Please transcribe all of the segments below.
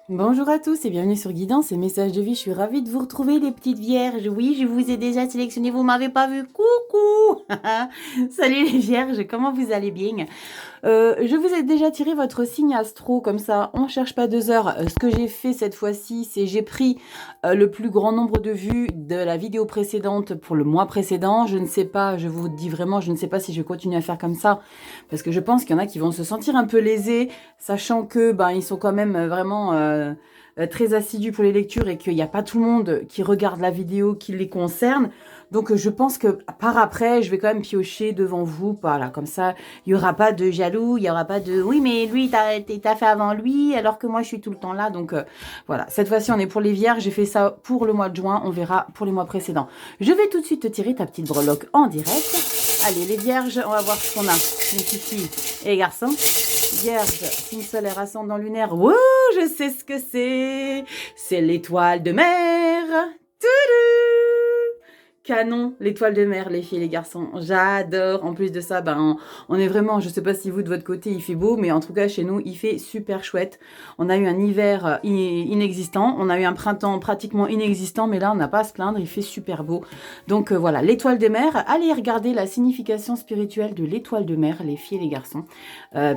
Bonjour à tous et bienvenue sur Guidance et Messages de vie. Je suis ravie de vous retrouver les petites vierges. Oui, je vous ai déjà sélectionné, vous m'avez pas vu. Coucou. Salut les vierges, comment vous allez bien? Je vous ai déjà tiré votre signe astro, comme ça on cherche pas 2 heures. Ce que j'ai fait cette fois-ci, c'est j'ai pris le plus grand nombre de vues de la vidéo précédente pour le mois précédent. Je ne sais pas, je vous dis vraiment, je ne sais pas si je vais continuer à faire comme ça, parce que je pense qu'il y en a qui vont se sentir un peu lésés, sachant que ils sont quand même vraiment très assidus pour les lectures et qu'il n'y a pas tout le monde qui regarde la vidéo qui les concerne. Donc je pense que par après, je vais quand même piocher devant vous. Voilà, comme ça, il n'y aura pas de jaloux, il n'y aura pas de oui, mais lui, t'as fait avant lui, alors que moi, je suis tout le temps là. Donc voilà, cette fois-ci, on est pour les vierges. J'ai fait ça pour le mois de juin. On verra pour les mois précédents. Je vais tout de suite te tirer ta petite breloque en direct. Allez, les vierges, on va voir ce qu'on a. Les filles et les garçons. Vierge, signe solaire, ascendant lunaire. Wouh, je sais ce que c'est. C'est l'étoile de mer. Toudou. Canon, l'étoile de mer, les filles et les garçons. J'adore. En plus de ça, on est vraiment, je sais pas si vous de votre côté il fait beau, mais en tout cas chez nous il fait super chouette. On a eu un hiver inexistant, on a eu un printemps pratiquement inexistant, mais là on n'a pas à se plaindre, il fait super beau. Donc voilà, l'étoile de mer. Allez regarder la signification spirituelle de l'étoile de mer, les filles et les garçons.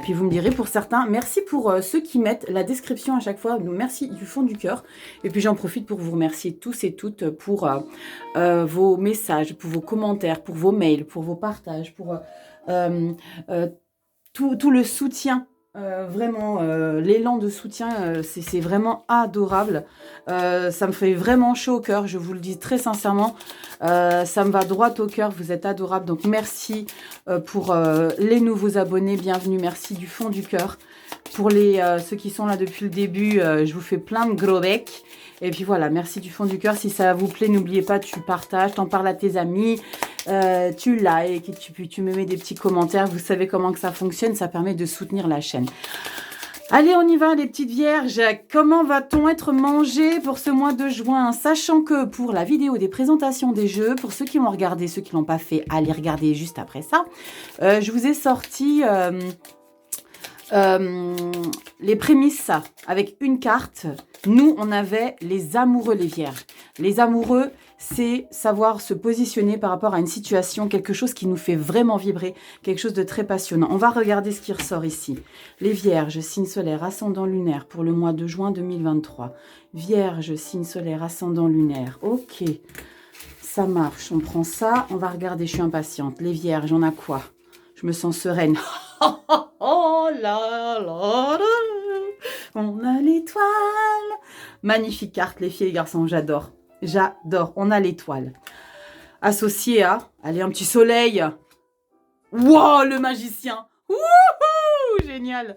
Puis vous me direz pour certains, merci pour ceux qui mettent la description à chaque fois. Merci du fond du cœur. Et puis j'en profite pour vous remercier tous et toutes pour vos messages, pour vos commentaires, pour vos mails, pour vos partages, pour tout le soutien. Vraiment, l'élan de soutien, c'est vraiment adorable. Ça me fait vraiment chaud au cœur, je vous le dis très sincèrement. Ça me va droit au cœur, vous êtes adorables. Donc merci pour les nouveaux abonnés, bienvenue, merci du fond du cœur. Pour ceux qui sont là depuis le début, je vous fais plein de gros becs. Et puis voilà, merci du fond du cœur. Si ça vous plaît, n'oubliez pas, tu partages, t'en parles à tes amis, tu likes, et tu me mets des petits commentaires. Vous savez comment que ça fonctionne, ça permet de soutenir la chaîne. Allez, on y va les petites vierges. Comment va-t-on être mangé pour ce mois de juin? Sachant que pour la vidéo des présentations des jeux, pour ceux qui l'ont regardé, ceux qui l'ont pas fait, allez regarder juste après ça. Je vous ai sorti... les prémices avec une carte. Nous, on avait les amoureux, les vierges. Les amoureux, c'est savoir se positionner par rapport à une situation, quelque chose qui nous fait vraiment vibrer, quelque chose de très passionnant. On va regarder ce qui ressort ici. Les vierges, signe solaire, ascendant lunaire pour le mois de juin 2023. Vierge, signe solaire, ascendant lunaire. Ok, ça marche. On prend ça. On va regarder, je suis impatiente. Les vierges, on a quoi? Je me sens sereine. Oh là là là, on a l'étoile. Magnifique carte, les filles et les garçons, j'adore. J'adore, on a l'étoile. Associé à, allez, un petit soleil. Wow, le magicien. Wouhou, génial.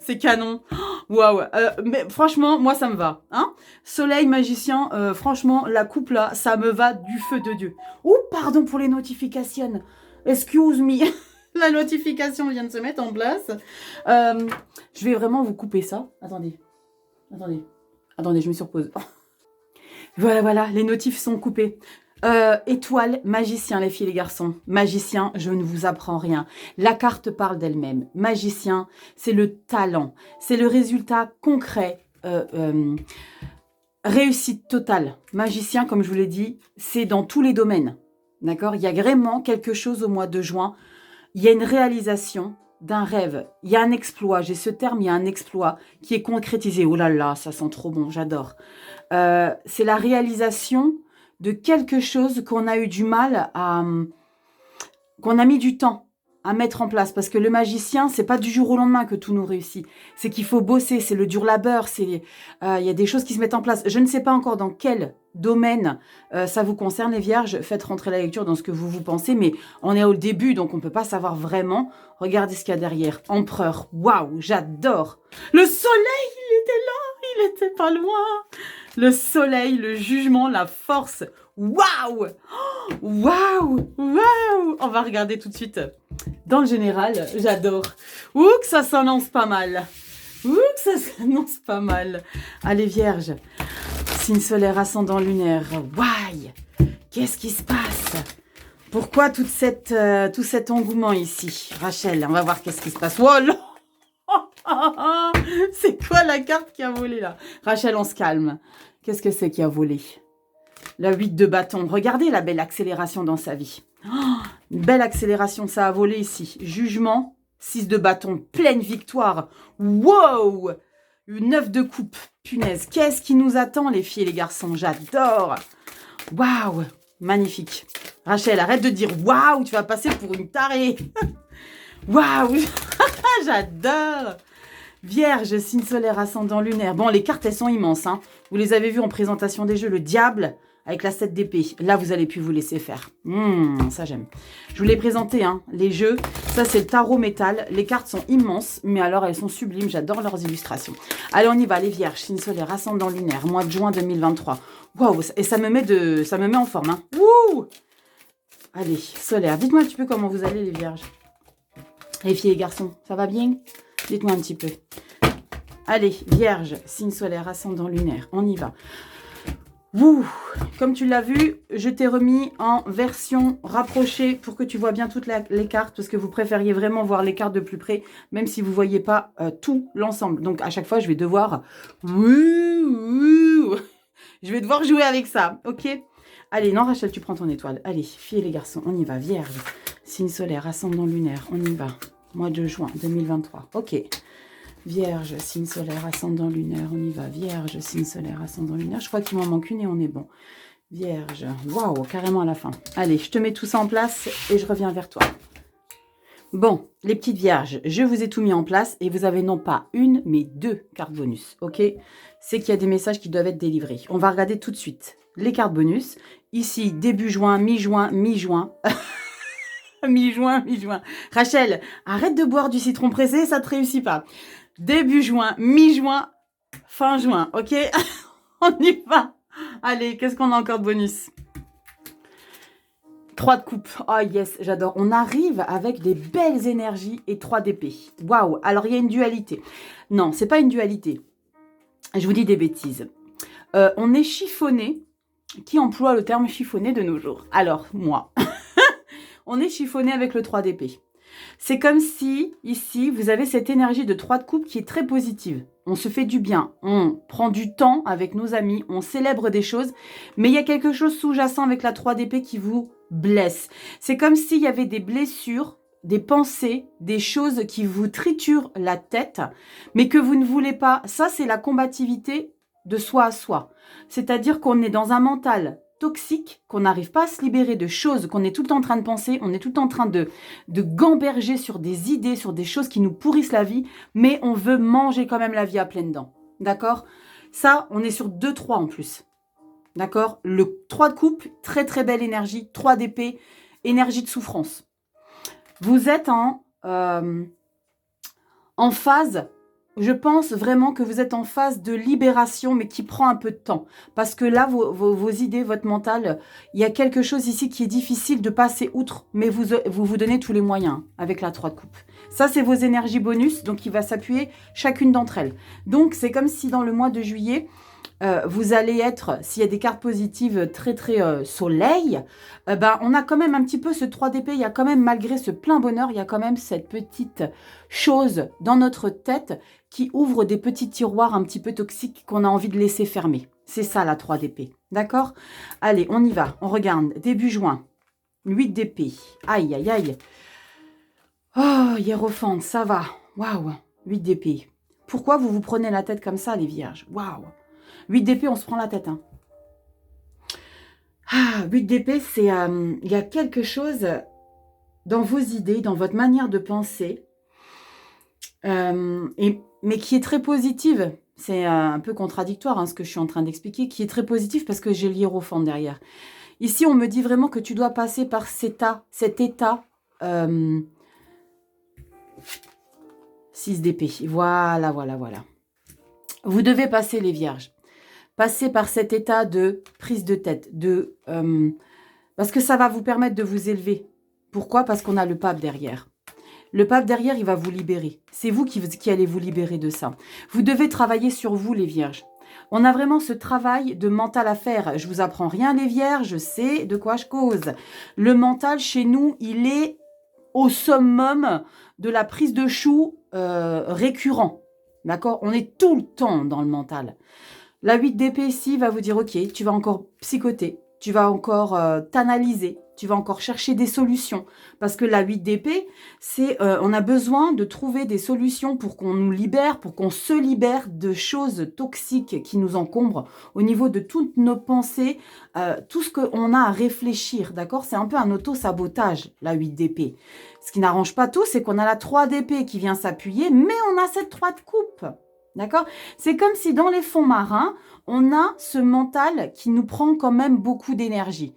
C'est canon. Waouh. Mais franchement, moi, ça me va. Hein, soleil, magicien, franchement, la coupe là, ça me va du feu de Dieu. Oh, pardon pour les notifications. Excuse me. La notification vient de se mettre en place. Je vais vraiment vous couper ça. Attendez, je me surpose. Voilà, les notifs sont coupés. Étoile, magicien, les filles et les garçons. Magicien, je ne vous apprends rien. La carte parle d'elle-même. Magicien, c'est le talent. C'est le résultat concret. Réussite totale. Magicien, comme je vous l'ai dit, c'est dans tous les domaines. D'accord? Il y a vraiment quelque chose au mois de juin. Il y a une réalisation d'un rêve. Il y a un exploit. J'ai ce terme, il y a un exploit qui est concrétisé. Oh là là, ça sent trop bon, j'adore. C'est la réalisation de quelque chose qu'on a eu du mal à... qu'on a mis du temps à mettre en place. Parce que le magicien, c'est pas du jour au lendemain que tout nous réussit. C'est qu'il faut bosser, c'est le dur labeur, il y a des choses qui se mettent en place. Je ne sais pas encore dans quel domaine ça vous concerne, les vierges. Faites rentrer la lecture dans ce que vous pensez, mais on est au début, donc on ne peut pas savoir vraiment. Regardez ce qu'il y a derrière. Empereur, waouh, j'adore. Le soleil, il était là, il était pas loin. Le soleil, le jugement, la force. Waouh, waouh, waouh. On va regarder tout de suite. Dans le général, j'adore. Ouh, que ça s'annonce pas mal. Ouh, que ça s'annonce pas mal. Allez, vierge. Signe solaire, ascendant lunaire. Waouh, qu'est-ce qui se passe? Pourquoi tout cet engouement ici? Rachel, on va voir qu'est-ce qui se passe. Oh là. C'est quoi la carte qui a volé là? Rachel, on se calme. Qu'est-ce que c'est qui a volé? La 8 de bâton. Regardez la belle accélération dans sa vie. Oh, une belle accélération, ça a volé ici. Jugement, 6 de bâton, pleine victoire. Wow! Une 9 de coupe. Punaise, qu'est-ce qui nous attend les filles et les garçons? J'adore. Waouh! Magnifique. Rachel, arrête de dire waouh, tu vas passer pour une tarée. Waouh! J'adore. Vierge, signe solaire, ascendant lunaire. Bon, les cartes, elles sont immenses. Hein. Vous les avez vues en présentation des jeux. Le diable avec la 7 d'épée. Là, vous allez plus vous laisser faire. Ça, j'aime. Je vous l'ai présenté, hein, les jeux. Ça, c'est le tarot métal. Les cartes sont immenses, mais alors, elles sont sublimes. J'adore leurs illustrations. Allez, on y va. Les vierges, signe solaire, ascendant lunaire. Mois de juin 2023. Waouh! Et ça me met en forme. Hein. Wouh! Allez, solaire. Dites-moi un petit peu comment vous allez, les vierges. Les filles et garçons, ça va bien? Dites-moi un petit peu. Allez, vierge, signe solaire, ascendant lunaire, on y va. Ouh, comme tu l'as vu, je t'ai remis en version rapprochée pour que tu vois bien toutes les cartes, parce que vous préfériez vraiment voir les cartes de plus près, même si vous ne voyez pas tout l'ensemble. Donc, à chaque fois, je vais devoir... Je vais devoir jouer avec ça, ok? Allez, non, Rachel, tu prends ton étoile. Allez, filles et les garçons, on y va. Vierge, signe solaire, ascendant lunaire, on y va. Mois de juin 2023. Ok. Vierge, signe solaire, ascendant lunaire. On y va. Vierge, signe solaire, ascendant lunaire. Je crois qu'il m'en manque une et on est bon. Vierge. Waouh, carrément à la fin. Allez, je te mets tout ça en place et je reviens vers toi. Bon, les petites vierges, je vous ai tout mis en place et vous avez non pas une, mais 2 cartes bonus. Ok? C'est qu'il y a des messages qui doivent être délivrés. On va regarder tout de suite les cartes bonus. Ici, début juin, mi-juin, mi-juin. Mi-juin, mi-juin. Rachel, arrête de boire du citron pressé, ça ne te réussit pas. Début juin, mi-juin, fin juin, ok? On y va. Allez, qu'est-ce qu'on a encore de bonus? 3 de coupe. Oh yes, j'adore. On arrive avec des belles énergies et 3 d'épée. Waouh. Alors, il y a une dualité. Non, c'est pas une dualité. Je vous dis des bêtises. On est chiffonné. Qui emploie le terme chiffonné de nos jours? Alors, moi... On est chiffonné avec le 3 d'épée. C'est comme si, ici, vous avez cette énergie de 3 de coupe qui est très positive. On se fait du bien, on prend du temps avec nos amis, on célèbre des choses, mais il y a quelque chose sous-jacent avec la 3 d'épée qui vous blesse. C'est comme s'il y avait des blessures, des pensées, des choses qui vous triturent la tête, mais que vous ne voulez pas. Ça, c'est la combativité de soi à soi. C'est-à-dire qu'on est dans un mental toxique, qu'on n'arrive pas à se libérer de choses, qu'on est tout le temps en train de penser, on est tout le temps en train de gamberger sur des idées, sur des choses qui nous pourrissent la vie, mais on veut manger quand même la vie à pleines dents. D'accord? Ça, on est sur 2-3 en plus. D'accord? Le 3 de coupe, très très belle énergie, 3 d'épée, énergie de souffrance. Vous êtes en phase... Je pense vraiment que vous êtes en phase de libération, mais qui prend un peu de temps. Parce que là, vos idées, votre mental, il y a quelque chose ici qui est difficile de passer outre, mais vous donnez tous les moyens avec la 3 de coupe. Ça, c'est vos énergies bonus, donc il va s'appuyer chacune d'entre elles. Donc, c'est comme si dans le mois de juillet, vous allez être, s'il y a des cartes positives très très soleil, on a quand même un petit peu ce 3 d'épée, il y a quand même, malgré ce plein bonheur, il y a quand même cette petite chose dans notre tête qui ouvre des petits tiroirs un petit peu toxiques qu'on a envie de laisser fermer. C'est ça la 3 d'épée, d'accord? Allez, on y va, on regarde, début juin, 8 d'épée, aïe aïe aïe. Oh, hiérophante, ça va, waouh, 8 d'épée. Pourquoi vous vous prenez la tête comme ça, les vierges? Waouh! 8 d'épée, on se prend la tête. Hein. 8 d'épée, c'est... il y a quelque chose dans vos idées, dans votre manière de penser, mais qui est très positive. C'est un peu contradictoire, hein, ce que je suis en train d'expliquer, qui est très positif parce que j'ai l'hiérophante derrière. Ici, on me dit vraiment que tu dois passer par cet état... 6 d'épée. Voilà, voilà, voilà. Vous devez passer, les vierges. Passez par cet état de prise de tête, parce que ça va vous permettre de vous élever. Pourquoi? Parce qu'on a le pape derrière. Le pape derrière, il va vous libérer. C'est vous qui allez vous libérer de ça. Vous devez travailler sur vous, les vierges. On a vraiment ce travail de mental à faire. Je vous apprends rien, les vierges, je sais de quoi je cause. Le mental, chez nous, il est au summum de la prise de chou récurrent. D'accord? On est tout le temps dans le mental. La 8 d'épée ici va vous dire, ok, tu vas encore psychoter, tu vas encore t'analyser, tu vas encore chercher des solutions. Parce que la 8 d'épée, c'est on a besoin de trouver des solutions pour qu'on nous libère, pour qu'on se libère de choses toxiques qui nous encombrent au niveau de toutes nos pensées, tout ce qu'on a à réfléchir, d'accord? C'est un peu un auto-sabotage, la 8 d'épée. Ce qui n'arrange pas tout, c'est qu'on a la 3 d'épée qui vient s'appuyer, mais on a cette 3 de coupe. D'accord? C'est comme si dans les fonds marins, on a ce mental qui nous prend quand même beaucoup d'énergie.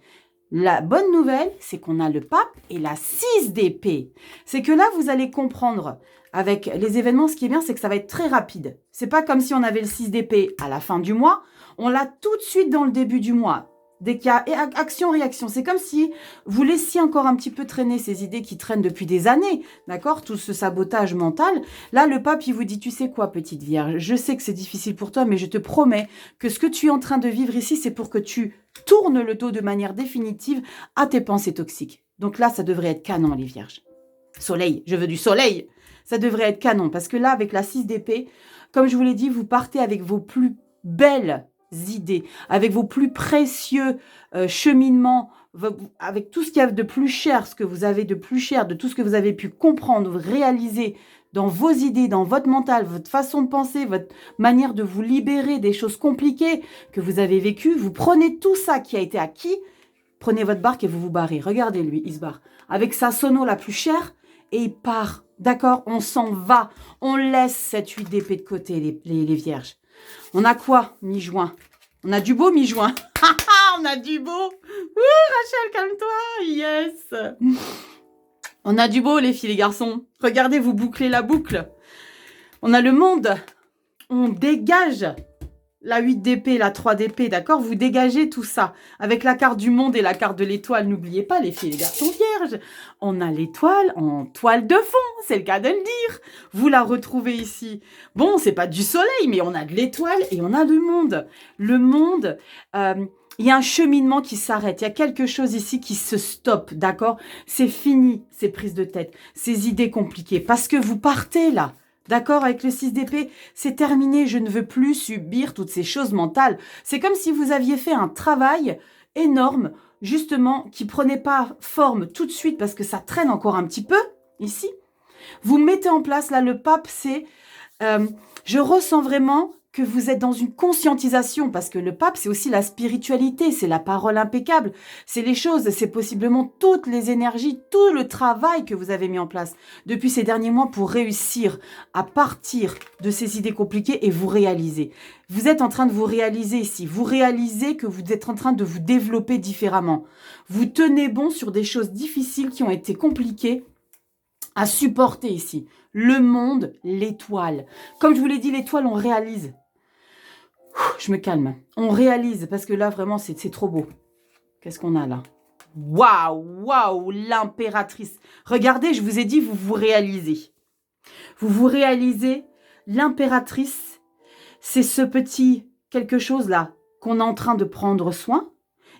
La bonne nouvelle, c'est qu'on a le pape et la 6 d'épée. C'est que là, vous allez comprendre avec les événements, ce qui est bien, c'est que ça va être très rapide. C'est pas comme si on avait le 6 d'épée à la fin du mois, on l'a tout de suite dans le début du mois. Dès qu'il y a action-réaction, c'est comme si vous laissiez encore un petit peu traîner ces idées qui traînent depuis des années, d'accord? Tout ce sabotage mental. Là, le pape, il vous dit, tu sais quoi, petite vierge, je sais que c'est difficile pour toi, mais je te promets que ce que tu es en train de vivre ici, c'est pour que tu tournes le dos de manière définitive à tes pensées toxiques. Donc là, ça devrait être canon, les vierges. Soleil, je veux du soleil. Ça devrait être canon, parce que là, avec la 6 d'épée, comme je vous l'ai dit, vous partez avec vos plus belles idées, avec vos plus précieux cheminements, avec tout ce qu'il y a de plus cher, ce que vous avez de plus cher, de tout ce que vous avez pu comprendre, réaliser dans vos idées, dans votre mental, votre façon de penser, votre manière de vous libérer des choses compliquées que vous avez vécues. Vous prenez tout ça qui a été acquis, prenez votre barque et vous vous barrez. Regardez lui, il se barre avec sa sono la plus chère et il part. D'accord? On s'en va. On laisse cette 8 d'épée de côté, les vierges. On a quoi, mi-juin? On a du beau, mi-juin. On a du beau. Ouh, Rachel, calme-toi. Yes. On a du beau, les filles, les garçons. Regardez, vous bouclez la boucle. On a le monde. On dégage la 8 d'épée, la 3 d'épée, d'accord? Vous dégagez tout ça. Avec la carte du monde et la carte de l'étoile, n'oubliez pas, les filles et les garçons vierges, on a l'étoile en toile de fond, c'est le cas de le dire. Vous la retrouvez ici. Bon, c'est pas du soleil, mais on a de l'étoile et on a le monde. Le monde, il y a un cheminement qui s'arrête. Il y a quelque chose ici qui se stoppe, d'accord? C'est fini, ces prises de tête, ces idées compliquées, parce que vous partez là. D'accord, avec le 6 d'épée, c'est terminé, je ne veux plus subir toutes ces choses mentales. C'est comme si vous aviez fait un travail énorme, justement, qui prenait pas forme tout de suite parce que ça traîne encore un petit peu, ici. Vous mettez en place, là, le pape, c'est... je ressens vraiment que vous êtes dans une conscientisation, parce que le pape, c'est aussi la spiritualité, c'est la parole impeccable, c'est les choses, c'est possiblement toutes les énergies, tout le travail que vous avez mis en place depuis ces derniers mois pour réussir à partir de ces idées compliquées et vous réaliser. Vous êtes en train de vous réaliser ici, vous réalisez que vous êtes en train de vous développer différemment. Vous tenez bon sur des choses difficiles qui ont été compliquées à supporter ici. Le monde, l'étoile. Comme je vous l'ai dit, l'étoile, on réalise. Je me calme. On réalise, parce que là, vraiment, c'est trop beau. Qu'est-ce qu'on a là? Waouh, waouh, l'impératrice. Regardez, je vous ai dit, vous vous réalisez. Vous vous réalisez, l'impératrice, c'est ce petit quelque chose là qu'on est en train de prendre soin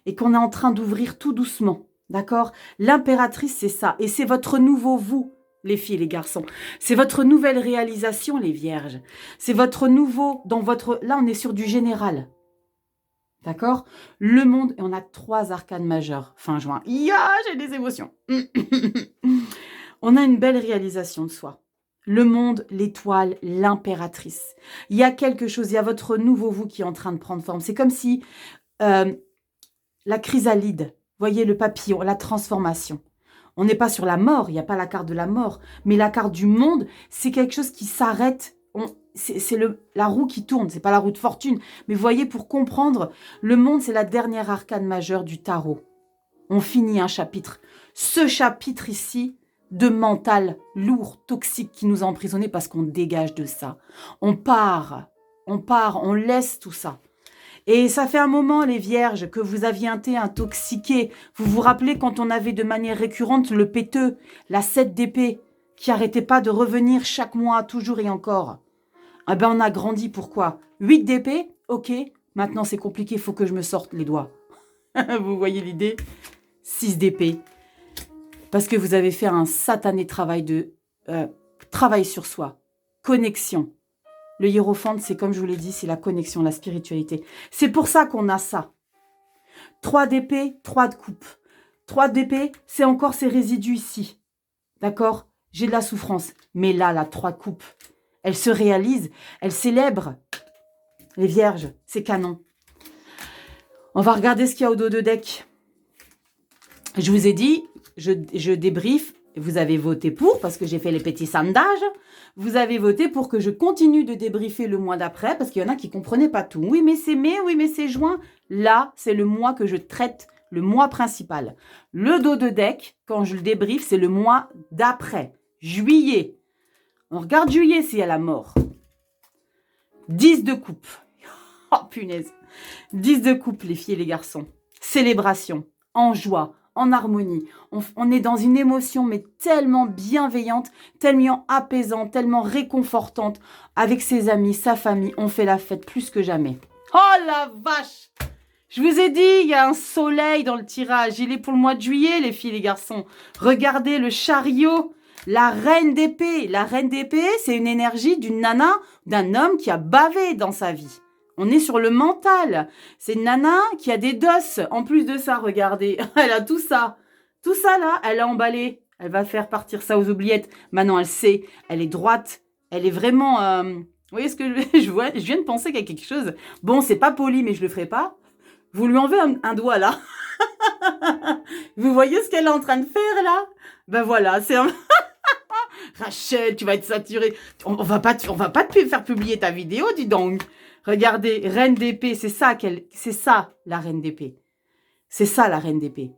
et qu'on est en train d'ouvrir tout doucement. D'accord? L'impératrice, c'est ça. Et c'est votre nouveau vous. Les filles, les garçons. C'est votre nouvelle réalisation, les vierges. C'est votre nouveau, dans votre... Là, on est sur du général. D'accord? Le monde, et on a 3 arcanes majeures, fin juin. J'ai des émotions. On a une belle réalisation de soi. Le monde, l'étoile, l'impératrice. Il y a quelque chose, il y a votre nouveau vous qui est en train de prendre forme. C'est comme si la chrysalide, voyez le papillon, la transformation. On n'est pas sur la mort, il n'y a pas la carte de la mort, mais la carte du monde, c'est quelque chose qui s'arrête. C'est la roue qui tourne, c'est pas la roue de fortune. Mais voyez, pour comprendre, le monde, c'est la dernière arcane majeure du tarot. On finit un chapitre. Ce chapitre ici, de mental lourd, toxique, qui nous a emprisonnés parce qu'on dégage de ça. On part, on laisse tout ça. Et ça fait un moment, les vierges, que vous aviez été intoxiqués. Vous vous rappelez quand on avait de manière récurrente le péteux, la 7 d'épée, qui arrêtait pas de revenir chaque mois, toujours et encore. Eh ben, on a grandi, pourquoi? 8 d'épée, ok, maintenant c'est compliqué, il faut que je me sorte les doigts. Vous voyez l'idée? 6 d'épée. Parce que vous avez fait un satané travail de travail sur soi, connexion. Le hiérophante, c'est comme je vous l'ai dit, c'est la connexion, la spiritualité. C'est pour ça qu'on a ça. 3 d'épée, 3 de coupe. 3 d'épée, c'est encore ces résidus ici. D'accord? J'ai de la souffrance. Mais là, la 3 de coupe, elle se réalise, elle célèbre. Les vierges, c'est canon. On va regarder ce qu'il y a au dos de deck. Je vous ai dit, je débriefe. Vous avez voté pour, parce que j'ai fait les petits sondages. Vous avez voté pour que je continue de débriefer le mois d'après, parce qu'il y en a qui ne comprenaient pas tout. Oui, mais c'est mai, oui, mais c'est juin. Là, c'est le mois que je traite, le mois principal. Le dos de deck, quand je le débriefe, c'est le mois d'après. Juillet. On regarde juillet s'il y a la mort. 10 de coupe. Oh, punaise. 10 de coupe, les filles et les garçons. Célébration, en joie, en harmonie. On est dans une émotion, mais tellement bienveillante, tellement apaisante, tellement réconfortante. Avec ses amis, sa famille, on fait la fête plus que jamais. Oh la vache! Je vous ai dit, il y a un soleil dans le tirage. Il est pour le mois de juillet, les filles et les garçons. Regardez le chariot, la reine d'épée. La reine d'épée, c'est une énergie d'une nana, d'un homme qui a bavé dans sa vie. On est sur le mental. C'est une nana qui a des dosses. En plus de ça, regardez, elle a tout ça. Tout ça là, elle a emballé. Elle va faire partir ça aux oubliettes. Maintenant, elle sait. Elle est droite. Elle est vraiment... Vous voyez ce que je viens de penser qu'il y a quelque chose. Bon, c'est pas poli, mais je le ferai pas. Vous lui enlevez un doigt là. Vous voyez ce qu'elle est en train de faire là? Ben voilà, c'est un... Rachel, tu vas être saturée. On va pas te faire publier ta vidéo, dis donc. Regardez, reine d'épée, c'est ça la reine d'épée. C'est ça la reine d'épée.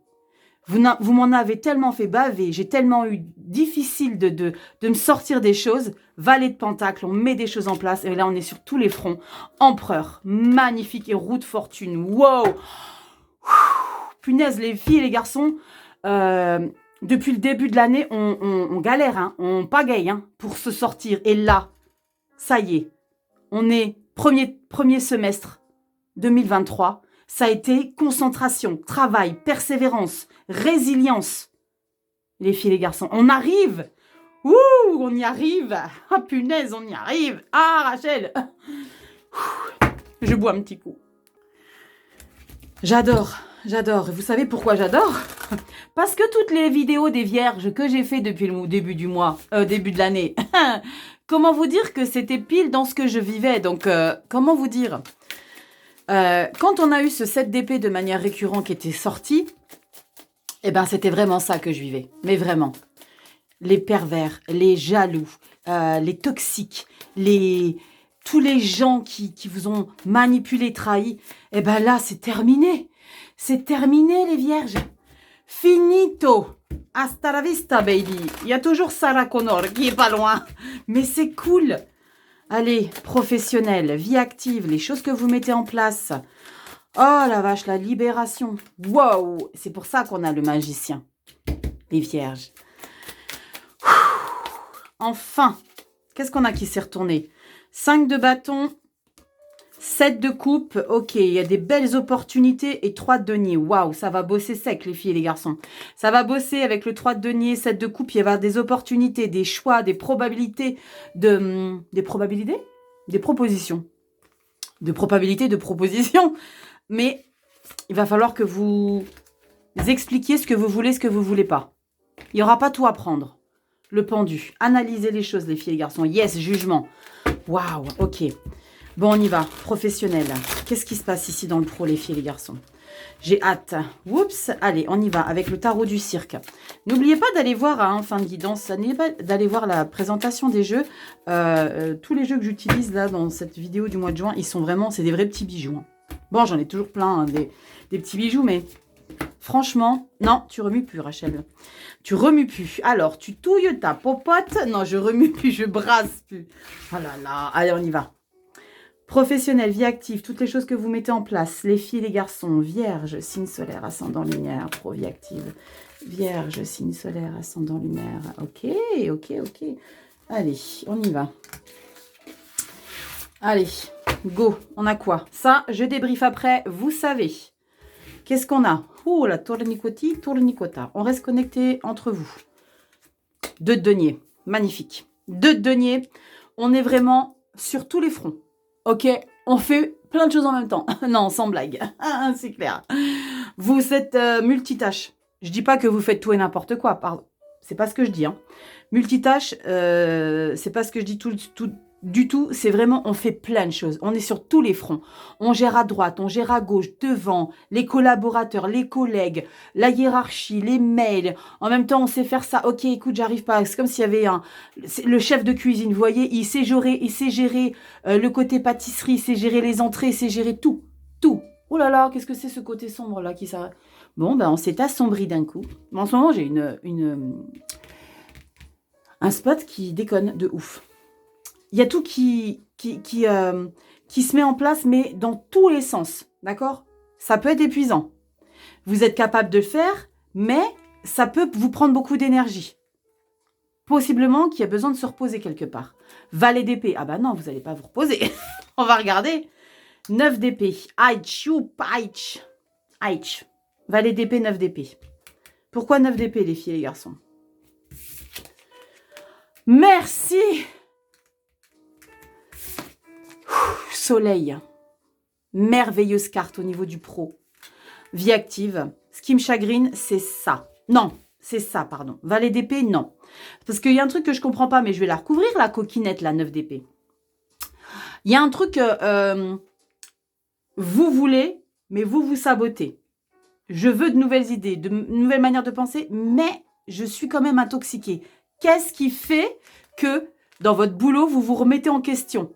Vous m'en avez tellement fait baver, j'ai tellement eu difficile de me sortir des choses. Valet de pentacle, on met des choses en place. Et là, on est sur tous les fronts. Empereur, magnifique et roue de fortune. Wow! Punaise, les filles et les garçons, depuis le début de l'année, on galère, hein, on pagaille hein, pour se sortir. Et là, ça y est, on est premier semestre 2023. Ça a été concentration, travail, persévérance, résilience. Les filles et les garçons, on arrive. Ouh, on y arrive. Ah, punaise, on y arrive. Ah, Rachel. Je bois un petit coup. J'adore. Vous savez pourquoi j'adore? Parce que toutes les vidéos des vierges que j'ai fait depuis le début du mois, début de l'année, comment vous dire que c'était pile dans ce que je vivais. Donc, comment vous dire? Quand on a eu ce 7 d'épée de manière récurrente qui était sorti, eh ben c'était vraiment ça que je vivais. Mais vraiment. Les pervers, les jaloux, les toxiques, tous les gens qui vous ont manipulé, trahi, eh ben là, c'est terminé. C'est terminé, les vierges. Finito. Hasta la vista, baby. Il y a toujours Sarah Connor qui est pas loin. Mais c'est cool. Allez, professionnel, vie active, les choses que vous mettez en place. Oh la vache, la libération. Wow, c'est pour ça qu'on a le magicien. Les vierges. Enfin, qu'est-ce qu'on a qui s'est retourné? 5 de bâton, 7 de coupe. Ok, il y a des belles opportunités et 3 de denier. Waouh, ça va bosser sec, les filles et les garçons. Ça va bosser avec le 3 de denier, 7 de coupe. Il va y avoir des opportunités, des choix, des probabilités, des probabilités? Des propositions. De probabilités, de propositions. Mais il va falloir que vous expliquiez ce que vous voulez, ce que vous voulez pas. Il n'y aura pas tout à prendre. Le pendu. Analysez les choses, les filles et les garçons. Yes, jugement. Waouh, ok. Bon, on y va. Professionnel. Qu'est-ce qui se passe ici dans le pro, les filles et les garçons? J'ai hâte. Oups. Allez, on y va avec le tarot du cirque. N'oubliez pas d'aller voir, en fin de guidance, n'oubliez pas d'aller voir la présentation des jeux. Tous les jeux que j'utilise là dans cette vidéo du mois de juin, ils sont vraiment, c'est des vrais petits bijoux. Hein. Bon, j'en ai toujours plein, hein, des petits bijoux, mais franchement, non, tu remues plus, Rachel. Tu remues plus. Alors, tu touilles ta popote. Non, je remue plus, je brasse plus. Oh là là. Allez, on y va. Professionnel, vie active, toutes les choses que vous mettez en place. Les filles, les garçons, vierge, signe solaire, ascendant lumière, pro, vie active. Vierge, signe solaire, ascendant lumière. Ok. Allez, on y va. Allez, go. On a quoi? Ça, je débriefe après, vous savez. Qu'est-ce qu'on a? Oh, la tournicoti, tournicota. On reste connecté entre vous. 2 de denier. Magnifique. 2 de denier. On est vraiment sur tous les fronts. Ok, on fait plein de choses en même temps. Non, sans blague. C'est clair. Vous êtes multitâche. Je dis pas que vous faites tout et n'importe quoi, pardon. C'est pas ce que je dis. Hein. Multitâche, c'est pas ce que je dis du tout. C'est vraiment, on fait plein de choses. On est sur tous les fronts. On gère à droite, on gère à gauche, devant, les collaborateurs, les collègues, la hiérarchie, les mails. En même temps, on sait faire ça. Ok, écoute, j'arrive pas. C'est comme s'il y avait le chef de cuisine, vous voyez, il sait gérer le côté pâtisserie, il sait gérer les entrées, il sait gérer tout. Tout. Oh là là, qu'est-ce que c'est ce côté sombre là qui ça... Bon, ben on s'est assombri d'un coup. En ce moment, j'ai un spot qui déconne de ouf. Il y a tout qui se met en place, mais dans tous les sens. D'accord? Ça peut être épuisant. Vous êtes capable de le faire, mais ça peut vous prendre beaucoup d'énergie. Possiblement qu'il y a besoin de se reposer quelque part. Valet d'épée. Ah bah non, vous n'allez pas vous reposer. On va regarder. 9 d'épée. Aïch, aïch. Aïch. Valet d'épée, 9 d'épée. Pourquoi 9 d'épée, les filles et les garçons? Merci. Soleil. Merveilleuse carte au niveau du pro. Vie active. Ce qui me chagrine, c'est ça. Non, c'est ça, pardon. Valet d'épée, non. Parce qu'il y a un truc que je comprends pas, mais je vais la recouvrir, la coquinette, la 9 d'épée. Il y a un truc que vous voulez, mais vous sabotez. Je veux de nouvelles idées, de nouvelles manières de penser, mais je suis quand même intoxiquée. Qu'est-ce qui fait que dans votre boulot, vous vous remettez en question?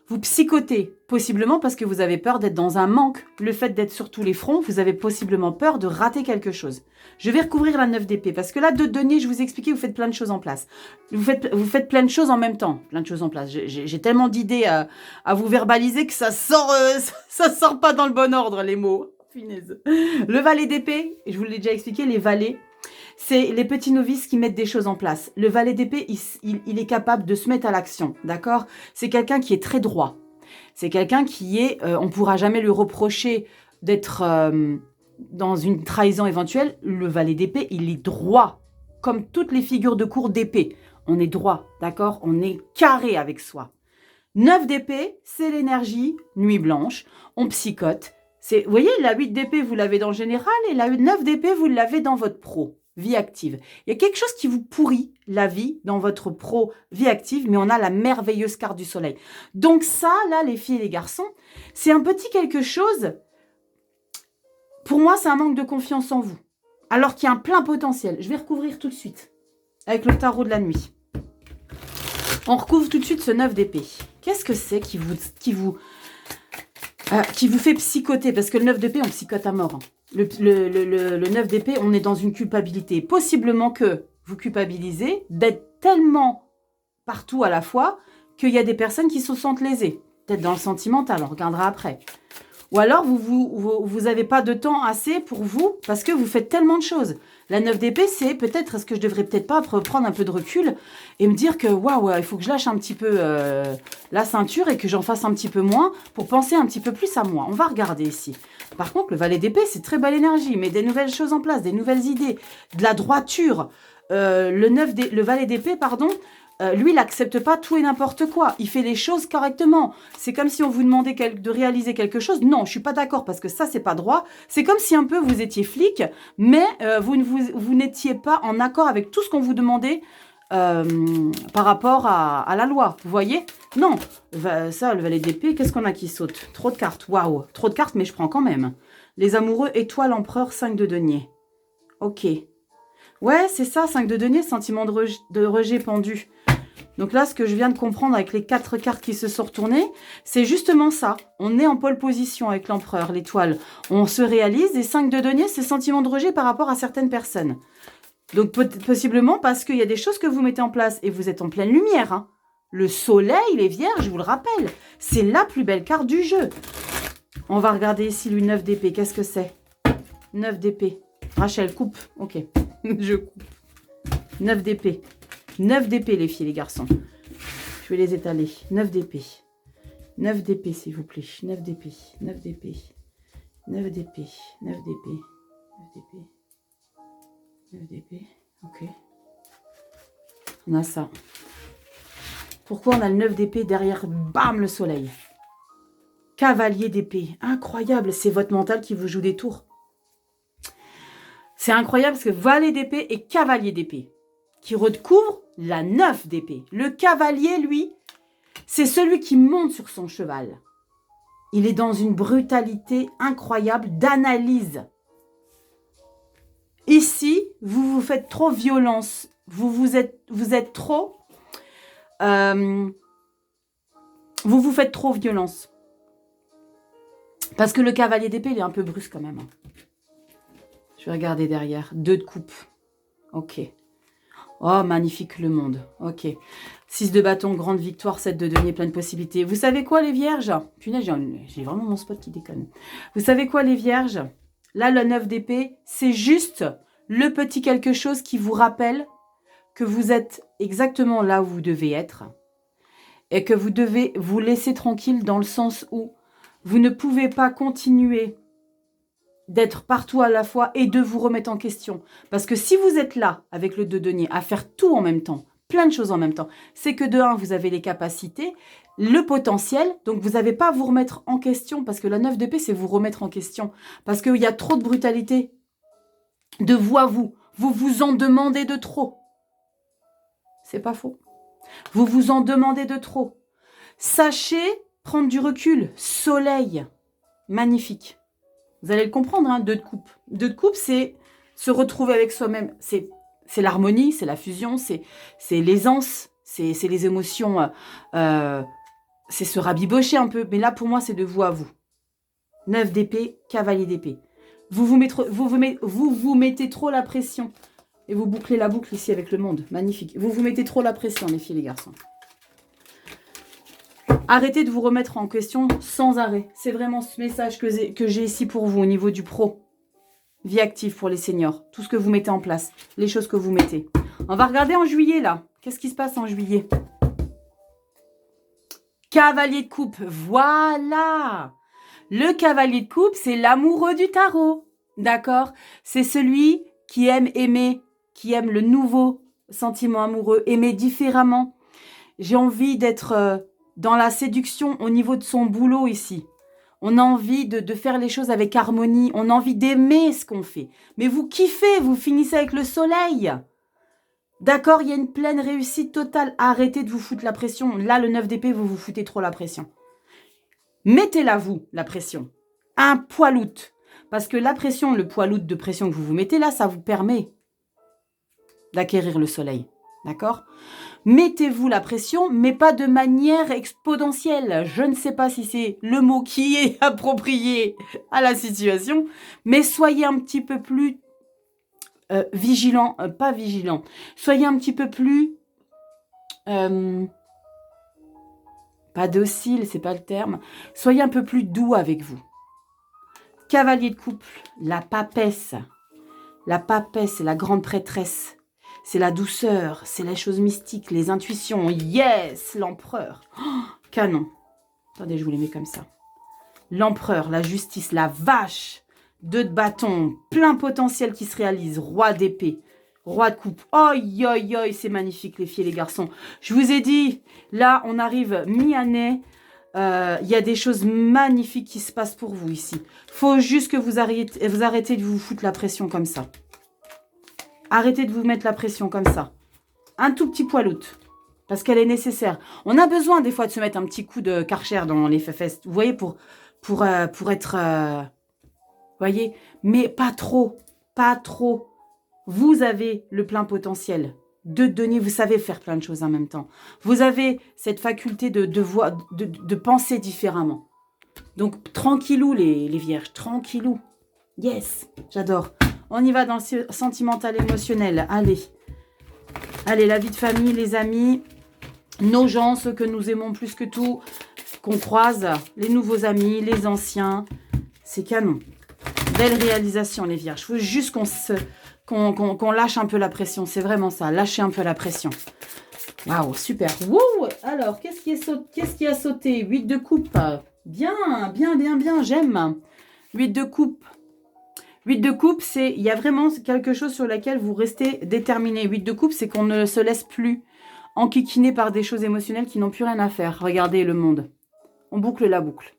Vous psychotez, possiblement parce que vous avez peur d'être dans un manque. Le fait d'être sur tous les fronts, vous avez possiblement peur de rater quelque chose. Je vais recouvrir la 9 d'épée, parce que là, de denier, je vous ai expliqué, vous faites plein de choses en place. Vous faites plein de choses en même temps. Plein de choses en place. J'ai tellement d'idées à vous verbaliser que ça sort pas dans le bon ordre, les mots. Finesse. Le valet d'épée, je vous l'ai déjà expliqué, les valets, c'est les petits novices qui mettent des choses en place. Le valet d'épée, il est capable de se mettre à l'action, d'accord? C'est quelqu'un qui est très droit. C'est quelqu'un qui est... on ne pourra jamais lui reprocher d'être dans une trahison éventuelle. Le valet d'épée, il est droit. Comme toutes les figures de cour d'épée. On est droit, d'accord? On est carré avec soi. 9 d'épée, c'est l'énergie, nuit blanche, on psychote. Vous voyez, la 8 d'épée, vous l'avez dans le général, et la 9 d'épée, vous l'avez dans votre pro, vie active. Il y a quelque chose qui vous pourrit la vie dans votre pro, vie active, mais on a la merveilleuse carte du soleil. Donc ça, là, les filles et les garçons, c'est un petit quelque chose, pour moi, c'est un manque de confiance en vous. Alors qu'il y a un plein potentiel. Je vais recouvrir tout de suite, avec le tarot de la nuit. On recouvre tout de suite ce 9 d'épée. Qu'est-ce que c'est qui vous fait psychoter? Parce que le 9 d'épée, on psychote à mort. Hein. Le 9 d'épée, on est dans une culpabilité. Possiblement que vous culpabilisez d'être tellement partout à la fois qu'il y a des personnes qui se sentent lésées. Peut-être dans le sentimental, on regardera après. Ou alors, vous avez pas de temps assez pour vous parce que vous faites tellement de choses. La 9 d'épée, c'est peut-être, est-ce que je devrais peut-être pas prendre un peu de recul et me dire que, waouh, il faut que je lâche un petit peu la ceinture et que j'en fasse un petit peu moins pour penser un petit peu plus à moi. On va regarder ici. Par contre, le valet d'épée, c'est très belle énergie, mais des nouvelles choses en place, des nouvelles idées, de la droiture. Le valet d'épée, pardon, lui, il n'accepte pas tout et n'importe quoi. Il fait les choses correctement. C'est comme si on vous demandait de réaliser quelque chose. Non, je suis pas d'accord parce que ça, c'est pas droit. C'est comme si un peu vous étiez flic, mais vous n'étiez pas en accord avec tout ce qu'on vous demandait par rapport à la loi. Vous voyez? Non. Ça, le valet d'épée, qu'est-ce qu'on a qui saute? Trop de cartes. Waouh. Trop de cartes, mais je prends quand même. Les amoureux, étoile, empereur, 5 de denier. Ok. Ouais, c'est ça, 5 de denier, sentiment de rejet pendu. Donc là, ce que je viens de comprendre avec les 4 cartes qui se sont retournées, c'est justement ça. On est en pole position avec l'empereur, l'étoile. On se réalise et 5 de denier, c'est sentiment de rejet par rapport à certaines personnes. Donc possiblement parce qu'il y a des choses que vous mettez en place et vous êtes en pleine lumière. Hein. Le soleil, les vierges, je vous le rappelle, c'est la plus belle carte du jeu. On va regarder ici le 9 d'épée. Qu'est-ce que c'est? 9 d'épée. Rachel, coupe. Ok, je coupe. 9 d'épée. 9 d'épée, les filles, les garçons. Je vais les étaler. 9 d'épée. 9 d'épée, s'il vous plaît. 9 d'épée. 9 d'épée. 9 d'épée. 9 d'épée. 9 d'épée. 9 d'épée. Ok. On a ça. Pourquoi on a le 9 d'épée derrière, bam, le soleil. Cavalier d'épée. Incroyable, c'est votre mental qui vous joue des tours. C'est incroyable parce que valet d'épée et cavalier d'épée qui recouvrent la 9 d'épée. Le cavalier, lui, c'est celui qui monte sur son cheval. Il est dans une brutalité incroyable d'analyse. Ici, vous vous faites trop violence. Vous êtes trop... vous vous faites trop violence. Parce que le cavalier d'épée, il est un peu brusque quand même. Je vais regarder derrière. 2 de coupe. Ok. Oh, magnifique le monde. Ok. 6 de bâton, grande victoire. 7 de denier, plein de possibilités. Vous savez quoi, les vierges? Punaise, j'ai vraiment mon spot qui déconne. Vous savez quoi, les vierges? Là, le 9 d'épée, c'est juste le petit quelque chose qui vous rappelle que vous êtes exactement là où vous devez être et que vous devez vous laisser tranquille dans le sens où vous ne pouvez pas continuer d'être partout à la fois et de vous remettre en question. Parce que si vous êtes là, avec le 2 denier, à faire tout en même temps, plein de choses en même temps, c'est que de 1, vous avez les capacités, le potentiel, donc vous n'avez pas à vous remettre en question, parce que la 9 d'épée, c'est vous remettre en question. Parce qu'il y a trop de brutalité de vous à vous. Vous vous en demandez de trop. C'est pas faux. Vous vous en demandez de trop. Sachez prendre du recul. Soleil. Magnifique. Vous allez le comprendre, hein, 2 de coupe. 2 de coupe, c'est se retrouver avec soi-même. C'est l'harmonie, c'est la fusion, c'est l'aisance, c'est les émotions, c'est se rabibocher un peu. Mais là, pour moi, c'est de vous à vous. 9 d'épée, cavalier d'épée. Vous vous mettez trop la pression. Et vous bouclez la boucle ici avec le monde. Magnifique. Vous vous mettez trop la pression, les filles et les garçons. Arrêtez de vous remettre en question sans arrêt. C'est vraiment ce message que j'ai ici pour vous au niveau du pro. Vie active pour les seniors. Tout ce que vous mettez en place. Les choses que vous mettez. On va regarder en juillet, là. Qu'est-ce qui se passe en juillet? Cavalier de coupe. Voilà. Le cavalier de coupe, c'est l'amoureux du tarot. D'accord? C'est celui qui aime aimer, qui aime le nouveau sentiment amoureux, aimer différemment. J'ai envie d'être dans la séduction au niveau de son boulot ici. On a envie de faire les choses avec harmonie. On a envie d'aimer ce qu'on fait. Mais vous kiffez, vous finissez avec le soleil. D'accord, il y a une pleine réussite totale. Arrêtez de vous foutre la pression. Là, le 9 d'épée, vous vous foutez trop la pression. Mettez-la, vous, la pression. Un poiloute. Parce que la pression, le poiloute de pression que vous vous mettez là, ça vous permet d'acquérir le soleil. D'accord? Mettez-vous la pression, mais pas de manière exponentielle. Je ne sais pas si c'est le mot qui est approprié à la situation, mais soyez un petit peu plus vigilant, pas vigilant. Soyez un petit peu plus... pas docile, c'est pas le terme. Soyez un peu plus doux avec vous. Cavalier de couple, la papesse. La papesse, c'est la grande prêtresse. C'est la douceur, c'est les choses mystiques, les intuitions. Yes, l'empereur. Oh, canon. Attendez, je vous les mets comme ça. L'empereur, la justice, la vache. 2 de bâton, plein potentiel qui se réalise. Roi d'épée, roi de coupe. Oi, oi, oi, c'est magnifique les filles et les garçons. Je vous ai dit, là, on arrive mi-année. Il y a des choses magnifiques qui se passent pour vous ici. Faut juste que vous arrêtez de vous foutre la pression comme ça. Arrêtez de vous mettre la pression comme ça. Un tout petit poiloute. Parce qu'elle est nécessaire. On a besoin des fois de se mettre un petit coup de Karcher dans les fesses. Vous voyez, pour être... vous voyez, mais pas trop. Pas trop. Vous avez le plein potentiel. De denier, vous savez faire plein de choses en même temps. Vous avez cette faculté de penser différemment. Donc, tranquillou les vierges. Tranquillou. Yes, j'adore. On y va dans le sentimental émotionnel. Allez. Allez, la vie de famille, les amis, nos gens, ceux que nous aimons plus que tout, qu'on croise, les nouveaux amis, les anciens. C'est canon. Belle réalisation, les vierges. Il faut juste qu'on lâche un peu la pression. C'est vraiment ça. Lâcher un peu la pression. Waouh, super. Wow. Alors, qu'est-ce qui a sauté? 8 de coupe. Bien, bien, bien, bien. J'aime. 8 de coupe. 8 de coupe, il y a vraiment quelque chose sur lequel vous restez déterminé. 8 de coupe, c'est qu'on ne se laisse plus enquiquinés par des choses émotionnelles qui n'ont plus rien à faire. Regardez le monde. On boucle la boucle.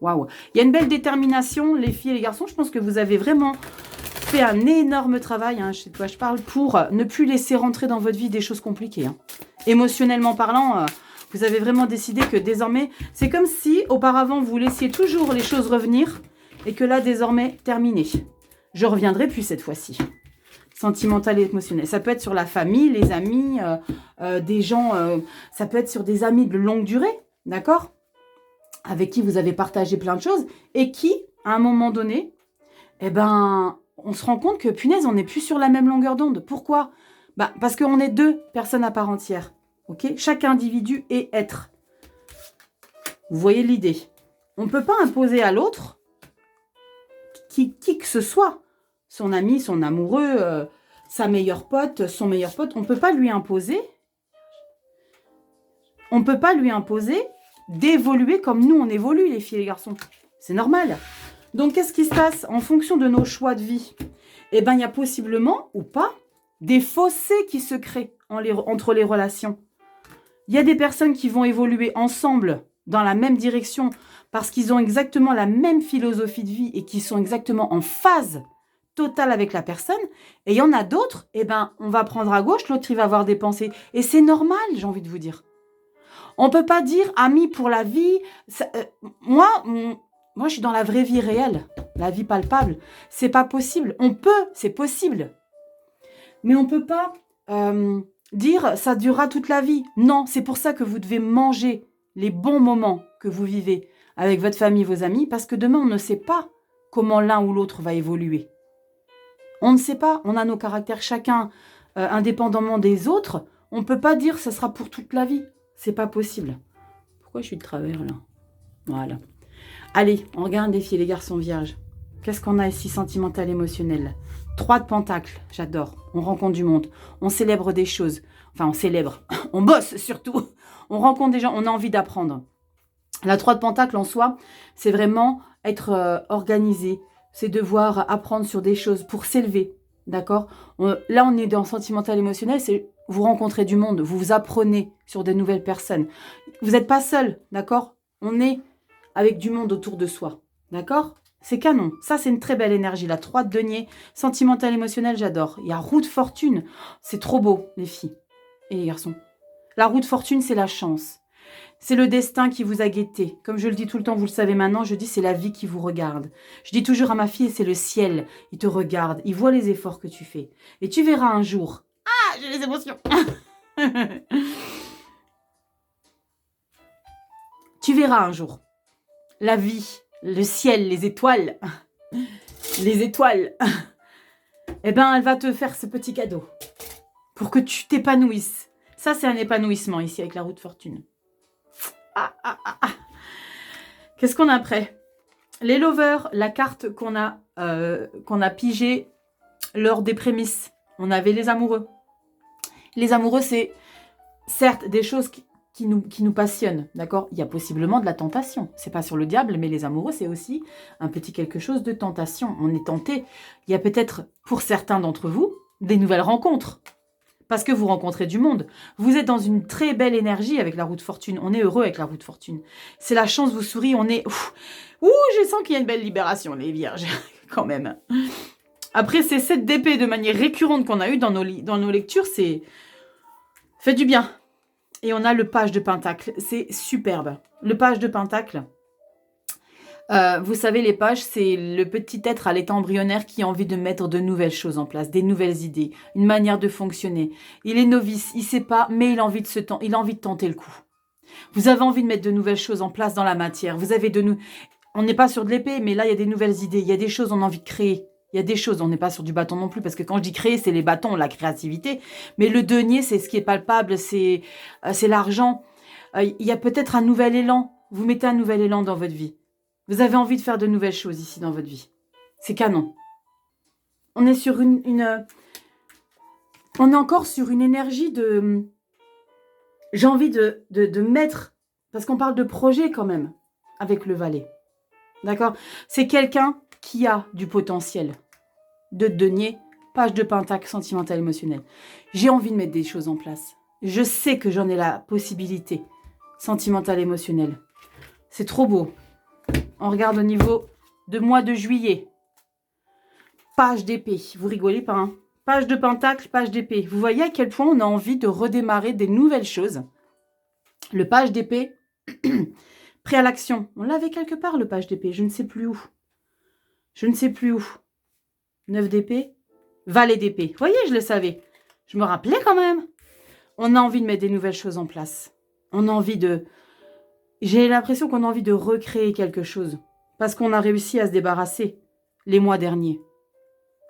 Waouh. Il y a une belle détermination, les filles et les garçons. Je pense que vous avez vraiment fait un énorme travail, hein, je sais de quoi je parle, pour ne plus laisser rentrer dans votre vie des choses compliquées. Hein. Émotionnellement parlant, vous avez vraiment décidé que désormais, c'est comme si auparavant vous laissiez toujours les choses revenir et que là, désormais, terminé. Je reviendrai plus cette fois-ci. Sentimental et émotionnel. Ça peut être sur la famille, les amis, des gens, ça peut être sur des amis de longue durée, d'accord? Avec qui vous avez partagé plein de choses et qui, à un moment donné, eh ben, on se rend compte que, punaise, on n'est plus sur la même longueur d'onde. Pourquoi? Bah, parce qu'on est deux personnes à part entière. Ok? Chaque individu est être. Vous voyez l'idée? On ne peut pas imposer à l'autre, qui que ce soit, son ami, son amoureux, sa meilleure pote, son meilleur pote, on ne peut pas lui imposer. On ne peut pas lui imposer d'évoluer comme nous on évolue, les filles et les garçons. C'est normal. Donc, qu'est-ce qui se passe en fonction de nos choix de vie? Eh bien, il y a possiblement, ou pas, des fossés qui se créent entre les relations. Il y a des personnes qui vont évoluer ensemble dans la même direction parce qu'ils ont exactement la même philosophie de vie et qui sont exactement en phase totale avec la personne. Et il y en a d'autres, eh ben, on va prendre à gauche, l'autre, il va avoir des pensées. Et c'est normal, j'ai envie de vous dire. On ne peut pas dire amis pour la vie. Moi, je suis dans la vraie vie réelle, la vie palpable. C'est pas possible. On peut, c'est possible. Mais on ne peut pas dire ça durera toute la vie. Non, c'est pour ça que vous devez manger les bons moments que vous vivez avec votre famille, vos amis, parce que demain, on ne sait pas comment l'un ou l'autre va évoluer. On ne sait pas. On a nos caractères chacun indépendamment des autres. On ne peut pas dire ça sera pour toute la vie. C'est pas possible. Pourquoi je suis de travers là? Voilà. Allez, on regarde les filles et les garçons vierges. Qu'est-ce qu'on a ici, sentimental, émotionnel? 3 de pentacles, j'adore. On rencontre du monde. On célèbre des choses. Enfin, on célèbre. On bosse surtout. On rencontre des gens. On a envie d'apprendre. La 3 de pentacles en soi, c'est vraiment être organisé. C'est devoir apprendre sur des choses pour s'élever. D'accord? Là, on est dans sentimental, émotionnel. C'est vous rencontrez du monde. Vous vous apprenez sur des nouvelles personnes. Vous n'êtes pas seul. D'accord? On est avec du monde autour de soi. D'accord? C'est canon. Ça, c'est une très belle énergie. La 3 de denier, sentimental, émotionnel, j'adore. Il y a roue de fortune. C'est trop beau, les filles et les garçons. La roue de fortune, c'est la chance. C'est le destin qui vous a guetté. Comme je le dis tout le temps, vous le savez maintenant, je dis c'est la vie qui vous regarde. Je dis toujours à ma fille, c'est le ciel. Il te regarde. Il voit les efforts que tu fais. Et tu verras un jour. Ah, j'ai les émotions. Tu verras un jour. La vie, le ciel, les étoiles, eh ben, elle va te faire ce petit cadeau pour que tu t'épanouisses. Ça, c'est un épanouissement ici avec la roue de fortune. Qu'est-ce qu'on a après? Les lovers, la carte qu'on a pigée lors des prémices. On avait les amoureux. Les amoureux, c'est certes des choses qui nous passionnent, d'accord? Il y a possiblement de la tentation. C'est pas sur le diable, mais les amoureux, c'est aussi un petit quelque chose de tentation. On est tenté. Il y a peut-être, pour certains d'entre vous, des nouvelles rencontres. Parce que vous rencontrez du monde. Vous êtes dans une très belle énergie avec la roue de fortune. On est heureux avec la roue de fortune. C'est la chance vous sourit. On est... je sens qu'il y a une belle libération, les vierges, quand même. Après, ces 7 d'épée de manière récurrente qu'on a eu dans nos lectures, c'est... fait du bien. Et on a le page de pentacle. C'est superbe. Le page de pentacle... vous savez, les pages, c'est le petit être à l'état embryonnaire qui a envie de mettre de nouvelles choses en place, des nouvelles idées, une manière de fonctionner. Il est novice, il ne sait pas, mais il a envie de tenter le coup. Vous avez envie de mettre de nouvelles choses en place dans la matière. On n'est pas sur de l'épée, mais là, il y a des nouvelles idées. Il y a des choses, on a envie de créer. Il y a des choses, on n'est pas sur du bâton non plus, parce que quand je dis créer, c'est les bâtons, la créativité. Mais le denier, c'est ce qui est palpable, c'est l'argent. Il y a peut-être un nouvel élan. Vous mettez un nouvel élan dans votre vie. Vous avez envie de faire de nouvelles choses ici dans votre vie. C'est canon. On est sur on est encore sur une énergie de... J'ai envie de mettre... Parce qu'on parle de projet quand même, avec le valet. D'accord? C'est quelqu'un qui a du potentiel. De denier, page de pentacle, sentimental, émotionnel. J'ai envie de mettre des choses en place. Je sais que j'en ai la possibilité sentimentale, émotionnelle. C'est trop beau. On regarde au niveau de mois de juillet. Page d'épée. Vous rigolez pas, hein? Page de pentacle, page d'épée. Vous voyez à quel point on a envie de redémarrer des nouvelles choses. Le page d'épée, prêt à l'action. On l'avait quelque part, le page d'épée. Je ne sais plus où. Je ne sais plus où. 9 d'épée. Valet d'épée. Vous voyez, je le savais. Je me rappelais quand même. On a envie de mettre des nouvelles choses en place. On a envie de... J'ai l'impression qu'on a envie de recréer quelque chose. Parce qu'on a réussi à se débarrasser les mois derniers.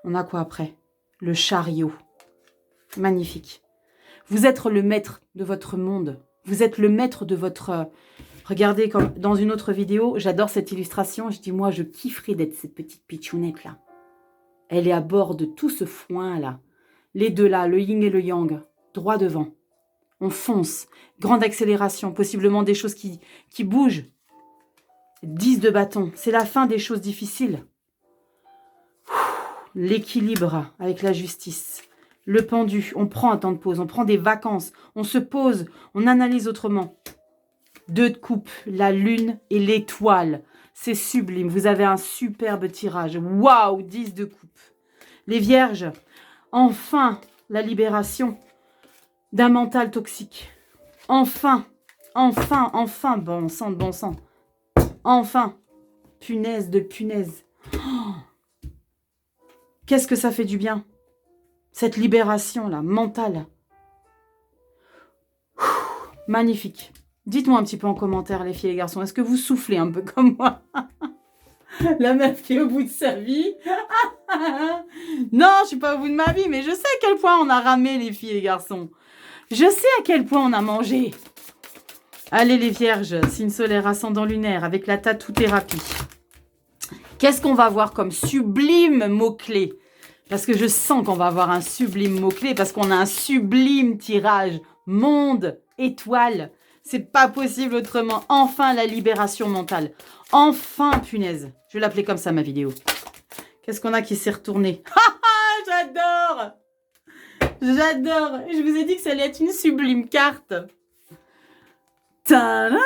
On a quoi après? Le chariot. Magnifique. Vous êtes le maître de votre monde. Vous êtes le maître de votre... Regardez, comme dans une autre vidéo, j'adore cette illustration. Je dis, moi, je kifferais d'être cette petite pitchounette-là. Elle est à bord de tout ce foin-là. Les deux là, le yin et le yang, droit devant. On fonce. Grande accélération, possiblement des choses qui bougent. 10 de bâton. C'est la fin des choses difficiles. L'équilibre avec la justice. Le pendu. On prend un temps de pause. On prend des vacances. On se pose. On analyse autrement. 2 de coupe. La lune et l'étoile. C'est sublime. Vous avez un superbe tirage. Waouh, 10 de coupe. Les vierges. Enfin, la libération d'un mental toxique. Enfin, bon sang de bon sang. Enfin, punaise de punaise. Oh, qu'est-ce que ça fait du bien, cette libération-là, mentale. Magnifique. Dites-moi un petit peu en commentaire, les filles et les garçons, est-ce que vous soufflez un peu comme moi? La meuf qui est au bout de sa vie. Non, je suis pas au bout de ma vie, mais je sais à quel point on a ramé, les filles et les garçons. Je sais à quel point on a mangé. Allez, les vierges, signe solaire, ascendant lunaire, avec la tatou-thérapie. Qu'est-ce qu'on va voir comme sublime mot-clé? Parce que je sens qu'on va avoir un sublime mot-clé, parce qu'on a un sublime tirage. Monde, étoile. C'est pas possible autrement. Enfin, la libération mentale. Enfin, punaise. Je vais l'appeler comme ça, ma vidéo. Qu'est-ce qu'on a qui s'est retourné? J'adore! J'adore! Je vous ai dit que ça allait être une sublime carte. Ta-da-da!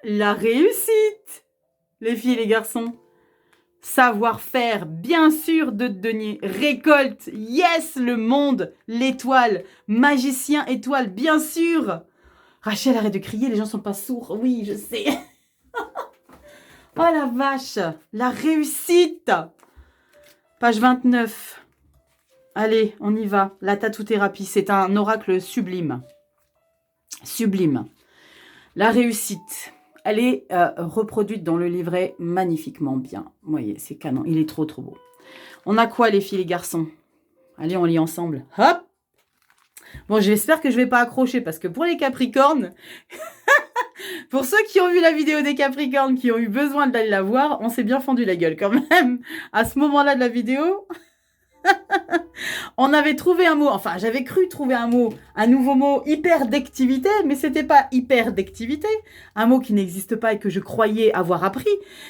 La réussite! Les filles et les garçons. Savoir-faire, bien sûr, de denier. Récolte, yes, le monde, l'étoile. Magicien, étoile, bien sûr. Rachel, arrête de crier, les gens sont pas sourds. Oui, je sais. Oh la vache, la réussite. Page 29. Allez, on y va. La tatou-thérapie, c'est un oracle sublime. Sublime. La réussite. Elle est reproduite dans le livret magnifiquement bien. Vous voyez, c'est canon. Il est trop, trop beau. On a quoi, les filles, les garçons? Allez, on lit ensemble. Hop! Bon, j'espère que je ne vais pas accrocher parce que pour les Capricornes, pour ceux qui ont vu la vidéo des Capricornes, qui ont eu besoin d'aller la voir, on s'est bien fendu la gueule quand même. À ce moment-là de la vidéo, on avait trouvé un mot, enfin j'avais cru trouver un mot, un nouveau mot, hyperdectivité, mais c'était pas hyperdectivité, un mot qui n'existe pas et que je croyais avoir appris,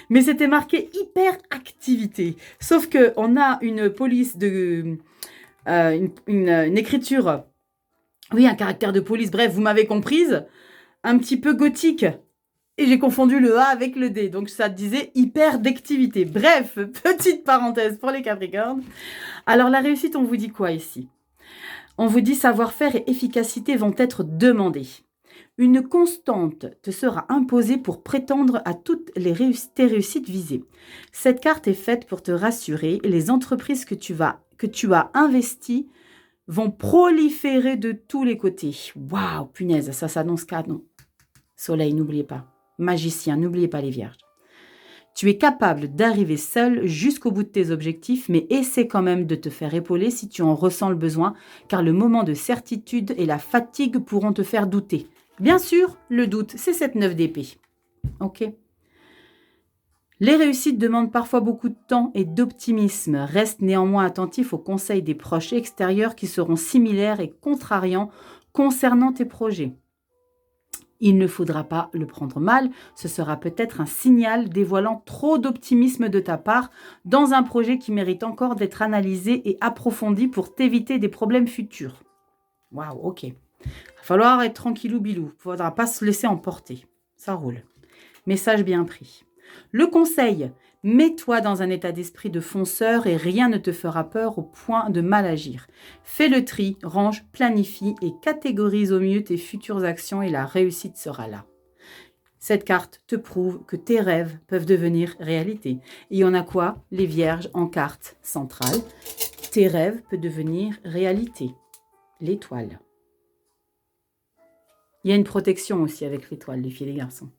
mais c'était marqué hyperactivité. Sauf que on a une police de... une écriture, oui, un caractère de police, bref, vous m'avez comprise, un petit peu gothique. Et j'ai confondu le A avec le D. Donc, ça disait hyperdectivité. Bref, petite parenthèse pour les Capricornes. Alors, la réussite, on vous dit quoi ici? On vous dit savoir-faire et efficacité vont être demandés. Une constante te sera imposée pour prétendre à toutes tes réussites visées. Cette carte est faite pour te rassurer et les entreprises que tu as investies vont proliférer de tous les côtés. Waouh, punaise, ça s'annonce canon. Soleil, n'oubliez pas. Magicien, n'oubliez pas les vierges. Tu es capable d'arriver seul jusqu'au bout de tes objectifs, mais essaie quand même de te faire épauler si tu en ressens le besoin, car le moment de certitude et la fatigue pourront te faire douter. Bien sûr, le doute, c'est cette 9 d'épée. Ok. Les réussites demandent parfois beaucoup de temps et d'optimisme. Reste néanmoins attentif aux conseils des proches extérieurs qui seront similaires et contrariants concernant tes projets. Il ne faudra pas le prendre mal, ce sera peut-être un signal dévoilant trop d'optimisme de ta part dans un projet qui mérite encore d'être analysé et approfondi pour t'éviter des problèmes futurs. Waouh, ok. va falloir être tranquillou bilou. Il ne faudra pas se laisser emporter. Ça roule. Message bien pris. Le conseil, mets-toi dans un état d'esprit de fonceur et rien ne te fera peur au point de mal agir. Fais le tri, range, planifie et catégorise au mieux tes futures actions et la réussite sera là. Cette carte te prouve que tes rêves peuvent devenir réalité. Et on a quoi? Les vierges en carte centrale. Tes rêves peuvent devenir réalité. L'étoile. Il y a une protection aussi avec l'étoile, les filles et les garçons.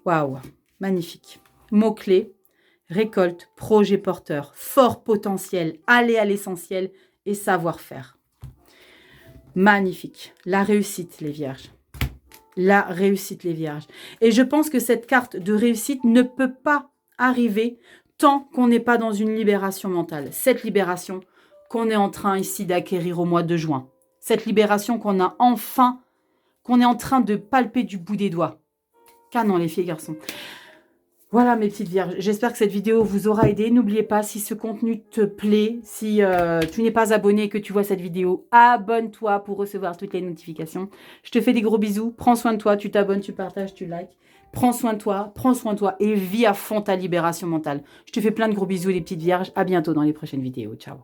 Waouh, magnifique. Mots-clés, récolte, projet porteur, fort potentiel, aller à l'essentiel et savoir-faire. Magnifique. La réussite, les vierges. La réussite, les vierges. Et je pense que cette carte de réussite ne peut pas arriver tant qu'on n'est pas dans une libération mentale. Cette libération qu'on est en train ici d'acquérir au mois de juin. Cette libération qu'on a enfin, qu'on est en train de palper du bout des doigts. Canon, les filles et garçons. Voilà mes petites vierges, j'espère que cette vidéo vous aura aidé. N'oubliez pas, si ce contenu te plaît, si tu n'es pas abonné et que tu vois cette vidéo, abonne-toi pour recevoir toutes les notifications. Je te fais des gros bisous, prends soin de toi, tu t'abonnes, tu partages, tu likes. Prends soin de toi et vis à fond ta libération mentale. Je te fais plein de gros bisous les petites vierges, à bientôt dans les prochaines vidéos, ciao.